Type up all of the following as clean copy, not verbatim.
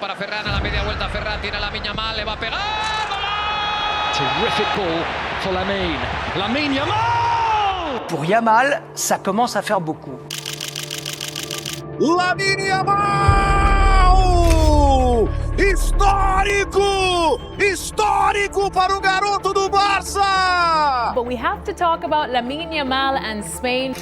para Ferran, a la media vuelta Ferran, tiene a Lamine Yamal, le va a pegar. ¡Golazo! Terrific ball for Lamine. Lamine Yamal! Pour Yamal, ça commence à faire beaucoup. Lamine Yamal! Histórico! Histórico para o garoto do Barça! But we have to talk about Lamine Yamal and Spain.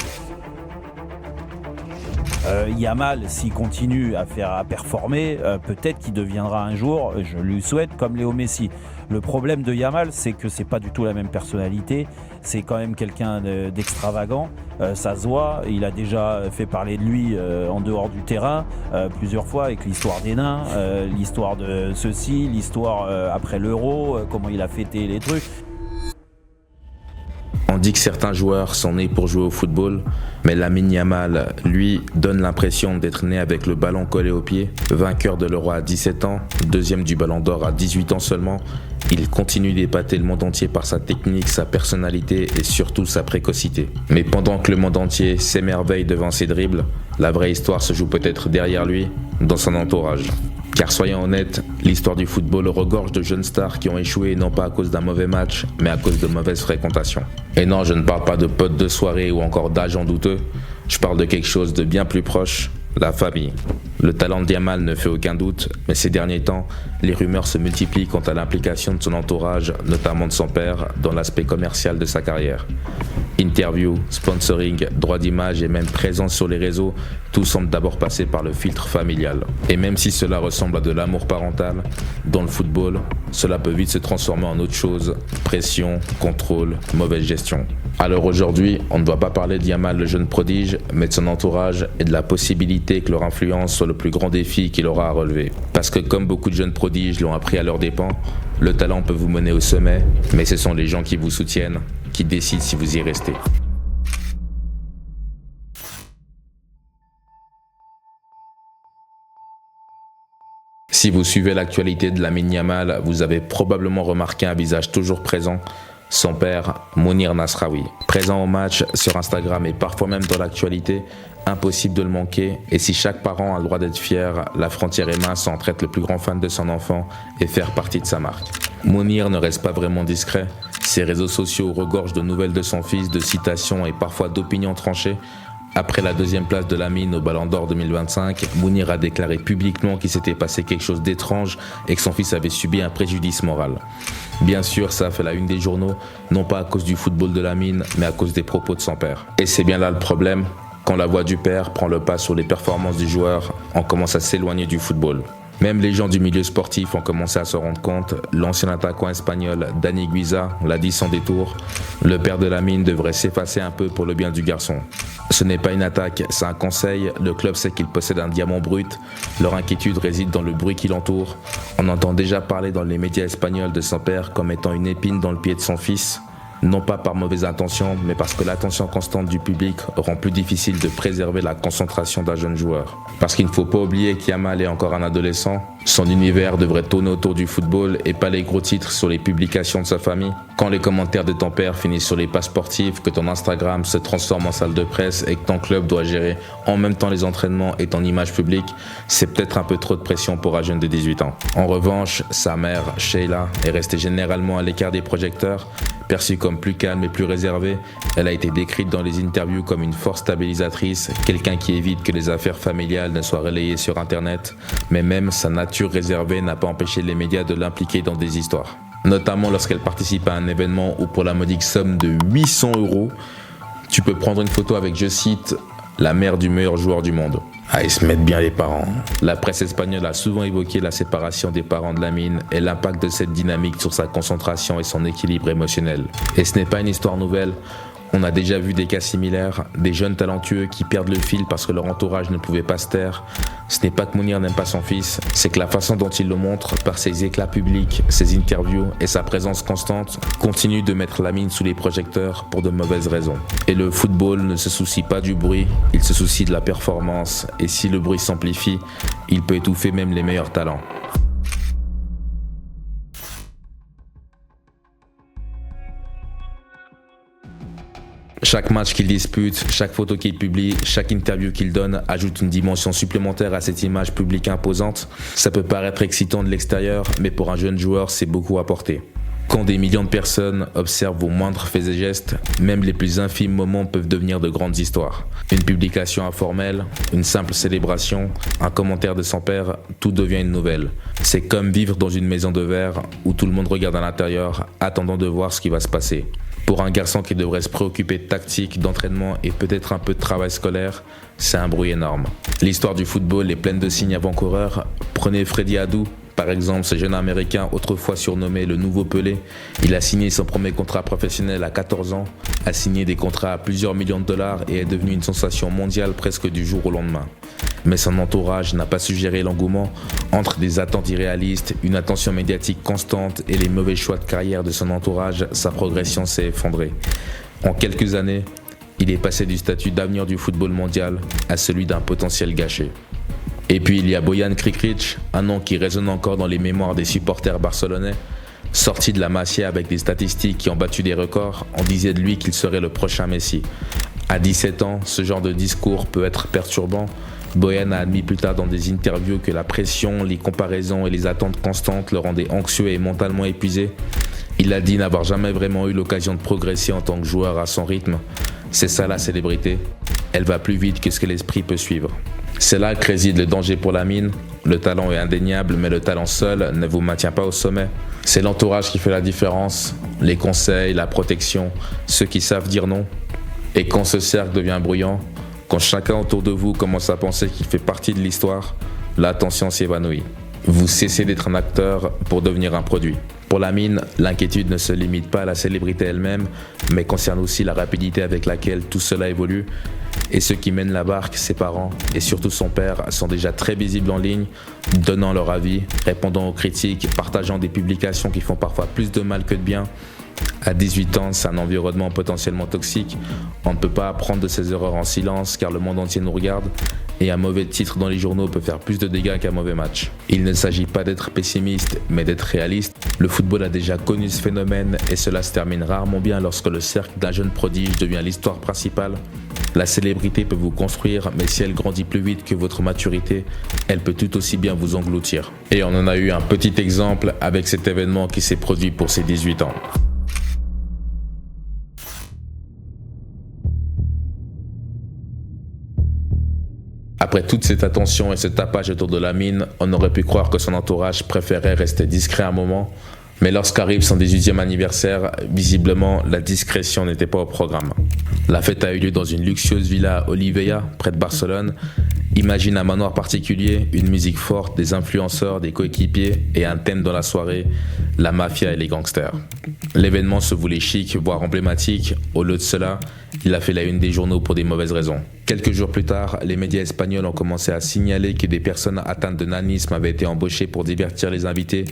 Yamal, s'il continue à performer, peut-être qu'il deviendra un jour, je lui souhaite, comme Léo Messi. Le problème de Yamal, c'est que c'est pas du tout la même personnalité. C'est quand même quelqu'un d'extravagant. Ça se voit. Il a déjà fait parler de lui en dehors du terrain plusieurs fois avec l'histoire des nains, l'histoire de ceci, l'histoire après l'Euro, comment il a fêté les trucs. On dit que certains joueurs sont nés pour jouer au football, mais Lamine Yamal, lui, donne l'impression d'être né avec le ballon collé au pied. Vainqueur de l'Euro à 17 ans, deuxième du Ballon d'Or à 18 ans seulement, il continue d'épater le monde entier par sa technique, sa personnalité et surtout sa précocité. Mais pendant que le monde entier s'émerveille devant ses dribbles, la vraie histoire se joue peut-être derrière lui, dans son entourage. Car soyons honnêtes, l'histoire du football regorge de jeunes stars qui ont échoué non pas à cause d'un mauvais match, mais à cause de mauvaises fréquentations. Et non, je ne parle pas de potes de soirée ou encore d'agents douteux, je parle de quelque chose de bien plus proche, la famille. Le talent de Yamal ne fait aucun doute, mais ces derniers temps, les rumeurs se multiplient quant à l'implication de son entourage, notamment de son père, dans l'aspect commercial de sa carrière. Interview, sponsoring, droit d'image et même présence sur les réseaux, tout semble d'abord passer par le filtre familial. Et même si cela ressemble à de l'amour parental, dans le football, cela peut vite se transformer en autre chose, pression, contrôle, mauvaise gestion. Alors aujourd'hui, on ne doit pas parler de Yamal le jeune prodige, mais de son entourage et de la possibilité que leur influence soit le plus grand défi qu'il aura à relever. Parce que comme beaucoup de jeunes prodiges l'ont appris à leurs dépens, le talent peut vous mener au sommet, mais ce sont les gens qui vous soutiennent qui décident si vous y restez. Si vous suivez l'actualité de Lamine Yamal, vous avez probablement remarqué un visage toujours présent, son père, Mounir Nasraoui. Présent au match, sur Instagram et parfois même dans l'actualité, impossible de le manquer. Et si chaque parent a le droit d'être fier, la frontière est mince entre être le plus grand fan de son enfant et faire partie de sa marque. Mounir ne reste pas vraiment discret. Ses réseaux sociaux regorgent de nouvelles de son fils, de citations et parfois d'opinions tranchées. Après la deuxième place de Lamine au Ballon d'Or 2025, Mounir a déclaré publiquement qu'il s'était passé quelque chose d'étrange et que son fils avait subi un préjudice moral. Bien sûr, ça a fait la une des journaux, non pas à cause du football de Lamine, mais à cause des propos de son père. Et c'est bien là le problème, quand la voix du père prend le pas sur les performances du joueur, on commence à s'éloigner du football. Même les gens du milieu sportif ont commencé à se rendre compte, l'ancien attaquant espagnol Dani Guiza l'a dit sans détour, le père de Lamine devrait s'effacer un peu pour le bien du garçon. Ce n'est pas une attaque, c'est un conseil, le club sait qu'il possède un diamant brut, leur inquiétude réside dans le bruit qui l'entoure. On entend déjà parler dans les médias espagnols de son père comme étant une épine dans le pied de son fils. Non pas par mauvaise intention, mais parce que l'attention constante du public rend plus difficile de préserver la concentration d'un jeune joueur. Parce qu'il ne faut pas oublier qu'Yamal est encore un adolescent, son univers devrait tourner autour du football et pas les gros titres sur les publications de sa famille. Quand les commentaires de ton père finissent sur les pages sportives, que ton Instagram se transforme en salle de presse et que ton club doit gérer en même temps les entraînements et ton image publique, c'est peut-être un peu trop de pression pour un jeune de 18 ans. En revanche, sa mère, Sheila, est restée généralement à l'écart des projecteurs. Perçue comme plus calme et plus réservée, elle a été décrite dans les interviews comme une force stabilisatrice, quelqu'un qui évite que les affaires familiales ne soient relayées sur Internet, mais même sa nature réservée n'a pas empêché les médias de l'impliquer dans des histoires. Notamment lorsqu'elle participe à un événement où pour la modique somme de 800 €, tu peux prendre une photo avec, je cite, la mère du meilleur joueur du monde. Ah, ils se mettent bien les parents. La presse espagnole a souvent évoqué la séparation des parents de Lamine et l'impact de cette dynamique sur sa concentration et son équilibre émotionnel. Et ce n'est pas une histoire nouvelle. On a déjà vu des cas similaires, des jeunes talentueux qui perdent le fil parce que leur entourage ne pouvait pas se taire. Ce n'est pas que Mounir n'aime pas son fils, c'est que la façon dont il le montre, par ses éclats publics, ses interviews et sa présence constante, continue de mettre Lamine sous les projecteurs pour de mauvaises raisons. Et le football ne se soucie pas du bruit, il se soucie de la performance. Et si le bruit s'amplifie, il peut étouffer même les meilleurs talents. Chaque match qu'il dispute, chaque photo qu'il publie, chaque interview qu'il donne ajoute une dimension supplémentaire à cette image publique imposante. Ça peut paraître excitant de l'extérieur, mais pour un jeune joueur, c'est beaucoup à porter. Quand des millions de personnes observent vos moindres faits et gestes, même les plus infimes moments peuvent devenir de grandes histoires. Une publication informelle, une simple célébration, un commentaire de son père, tout devient une nouvelle. C'est comme vivre dans une maison de verre où tout le monde regarde à l'intérieur, attendant de voir ce qui va se passer. Pour un garçon qui devrait se préoccuper de tactique, d'entraînement et peut-être un peu de travail scolaire, c'est un bruit énorme. L'histoire du football est pleine de signes avant-coureurs. Prenez Freddy Adu, par exemple, ce jeune américain autrefois surnommé le nouveau Pelé. Il a signé son premier contrat professionnel à 14 ans, a signé des contrats à plusieurs millions de dollars et est devenu une sensation mondiale presque du jour au lendemain. Mais son entourage n'a pas su gérer l'engouement. Entre des attentes irréalistes, une attention médiatique constante et les mauvais choix de carrière de son entourage, sa progression s'est effondrée. En quelques années, il est passé du statut d'avenir du football mondial à celui d'un potentiel gâché. Et puis il y a Bojan Krkić, un nom qui résonne encore dans les mémoires des supporters barcelonais. Sorti de la Masia avec des statistiques qui ont battu des records, on disait de lui qu'il serait le prochain Messi. À 17 ans, ce genre de discours peut être perturbant. Bojan a admis plus tard dans des interviews que la pression, les comparaisons et les attentes constantes le rendaient anxieux et mentalement épuisé. Il a dit n'avoir jamais vraiment eu l'occasion de progresser en tant que joueur à son rythme. C'est ça la célébrité. Elle va plus vite que ce que l'esprit peut suivre. C'est là que réside le danger pour Lamine. Le talent est indéniable, mais le talent seul ne vous maintient pas au sommet. C'est l'entourage qui fait la différence, les conseils, la protection, ceux qui savent dire non. Et quand ce cercle devient bruyant, quand chacun autour de vous commence à penser qu'il fait partie de l'histoire, l'attention s'évanouit. Vous cessez d'être un acteur pour devenir un produit. Pour Lamine, l'inquiétude ne se limite pas à la célébrité elle-même, mais concerne aussi la rapidité avec laquelle tout cela évolue. Et ceux qui mènent la barque, ses parents et surtout son père, sont déjà très visibles en ligne, donnant leur avis, répondant aux critiques, partageant des publications qui font parfois plus de mal que de bien. À 18 ans, c'est un environnement potentiellement toxique. On ne peut pas apprendre de ses erreurs en silence car le monde entier nous regarde. Et un mauvais titre dans les journaux peut faire plus de dégâts qu'un mauvais match. Il ne s'agit pas d'être pessimiste, mais d'être réaliste. Le football a déjà connu ce phénomène et cela se termine rarement bien lorsque le cercle d'un jeune prodige devient l'histoire principale. La célébrité peut vous construire, mais si elle grandit plus vite que votre maturité, elle peut tout aussi bien vous engloutir. Et on en a eu un petit exemple avec cet événement qui s'est produit pour ses 18 ans. Après toute cette attention et ce tapage autour de Lamine, on aurait pu croire que son entourage préférait rester discret un moment. Mais lorsqu'arrive son 18e anniversaire, visiblement, la discrétion n'était pas au programme. La fête a eu lieu dans une luxueuse villa à Oliveira, près de Barcelone. Imagine un manoir particulier, une musique forte, des influenceurs, des coéquipiers et un thème dans la soirée, la mafia et les gangsters. L'événement se voulait chic, voire emblématique. Au lieu de cela, il a fait la une des journaux pour des mauvaises raisons. Quelques jours plus tard, les médias espagnols ont commencé à signaler que des personnes atteintes de nanisme avaient été embauchées pour divertir les invités.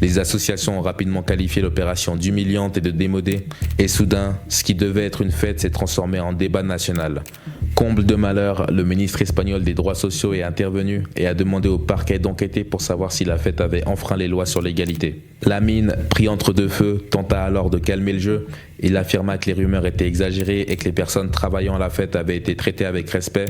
Les associations ont rapidement qualifié l'opération d'humiliante et de démodée. Et soudain, ce qui devait être une fête s'est transformé en débat national. Comble de malheur, le ministre espagnol des droits sociaux est intervenu et a demandé au parquet d'enquêter pour savoir si la fête avait enfreint les lois sur l'égalité. Lamine, pris entre deux feux, tenta alors de calmer le jeu. Il affirma que les rumeurs étaient exagérées et que les personnes travaillant à la fête avaient été traitées avec respect.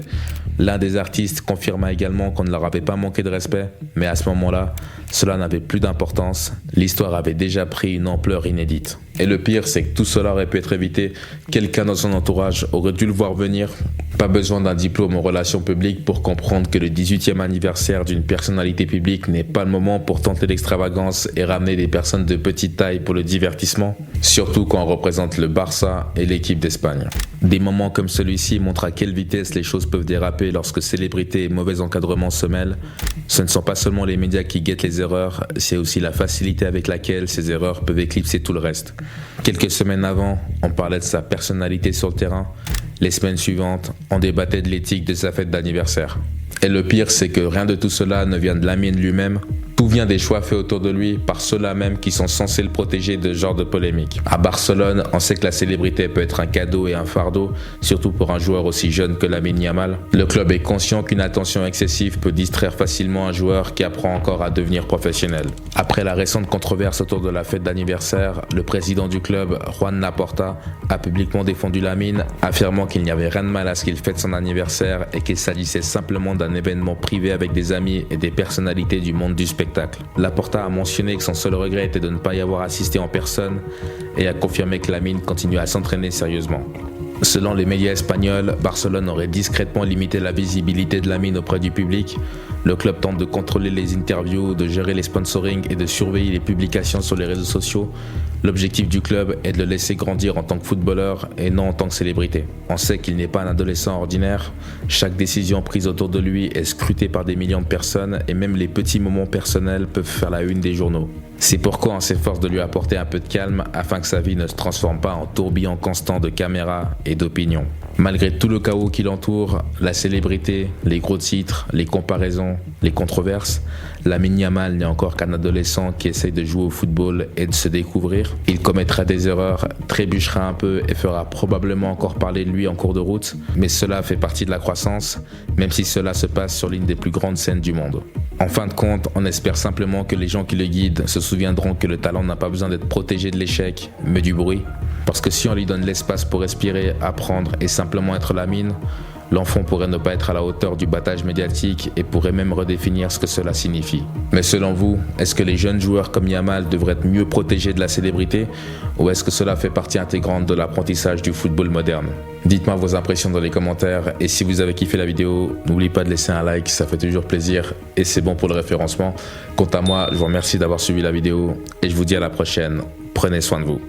L'un des artistes confirma également qu'on ne leur avait pas manqué de respect, mais à ce moment-là, cela n'avait plus d'importance. L'histoire avait déjà pris une ampleur inédite. Et le pire, c'est que tout cela aurait pu être évité. Quelqu'un dans son entourage aurait dû le voir venir. Pas besoin d'un diplôme en relations publiques pour comprendre que le 18e anniversaire d'une personnalité publique n'est pas le moment pour tenter l'extravagance et ramener des personnes de petite taille pour le divertissement, surtout quand on représente le Barça et l'équipe d'Espagne. Des moments comme celui-ci montrent à quelle vitesse les choses peuvent déraper lorsque célébrité et mauvais encadrement se mêlent. Ce ne sont pas seulement les médias qui guettent les erreurs, c'est aussi la facilité avec laquelle ces erreurs peuvent éclipser tout le reste. Quelques semaines avant, on parlait de sa personnalité sur le terrain. Les semaines suivantes, on débattait de l'éthique de sa fête d'anniversaire. Et le pire, c'est que rien de tout cela ne vient de Lamine lui-même. Tout vient des choix faits autour de lui par ceux-là même qui sont censés le protéger de ce genre de polémique. À Barcelone, on sait que la célébrité peut être un cadeau et un fardeau, surtout pour un joueur aussi jeune que Lamine Yamal. Le club est conscient qu'une attention excessive peut distraire facilement un joueur qui apprend encore à devenir professionnel. Après la récente controverse autour de la fête d'anniversaire, le président du club, Juan Laporta, a publiquement défendu Lamine, affirmant qu'il n'y avait rien de mal à ce qu'il fête son anniversaire et qu'il s'agissait simplement d'un événement privé avec des amis et des personnalités du monde du spectacle. Laporta a mentionné que son seul regret était de ne pas y avoir assisté en personne et a confirmé que Lamine continue à s'entraîner sérieusement. Selon les médias espagnols, Barcelone aurait discrètement limité la visibilité de Lamine auprès du public. Le club tente de contrôler les interviews, de gérer les sponsorings et de surveiller les publications sur les réseaux sociaux. L'objectif du club est de le laisser grandir en tant que footballeur et non en tant que célébrité. On sait qu'il n'est pas un adolescent ordinaire. Chaque décision prise autour de lui est scrutée par des millions de personnes et même les petits moments personnels peuvent faire la une des journaux. C'est pourquoi on s'efforce de lui apporter un peu de calme afin que sa vie ne se transforme pas en tourbillon constant de caméras et d'opinions. Malgré tout le chaos qui l'entoure, la célébrité, les gros titres, les comparaisons, les controverses, Lamine Yamal n'est encore qu'un adolescent qui essaye de jouer au football et de se découvrir. Il commettra des erreurs, trébuchera un peu et fera probablement encore parler de lui en cours de route, mais cela fait partie de la croissance, même si cela se passe sur l'une des plus grandes scènes du monde. En fin de compte, on espère simplement que les gens qui le guident se souviendront que le talent n'a pas besoin d'être protégé de l'échec, mais du bruit. Parce que si on lui donne l'espace pour respirer, apprendre et simplement être Lamine, l'enfant pourrait ne pas être à la hauteur du battage médiatique et pourrait même redéfinir ce que cela signifie. Mais selon vous, est-ce que les jeunes joueurs comme Yamal devraient être mieux protégés de la célébrité ou est-ce que cela fait partie intégrante de l'apprentissage du football moderne? Dites-moi vos impressions dans les commentaires et si vous avez kiffé la vidéo, n'oubliez pas de laisser un like, ça fait toujours plaisir et c'est bon pour le référencement. Quant à moi, je vous remercie d'avoir suivi la vidéo et je vous dis à la prochaine. Prenez soin de vous.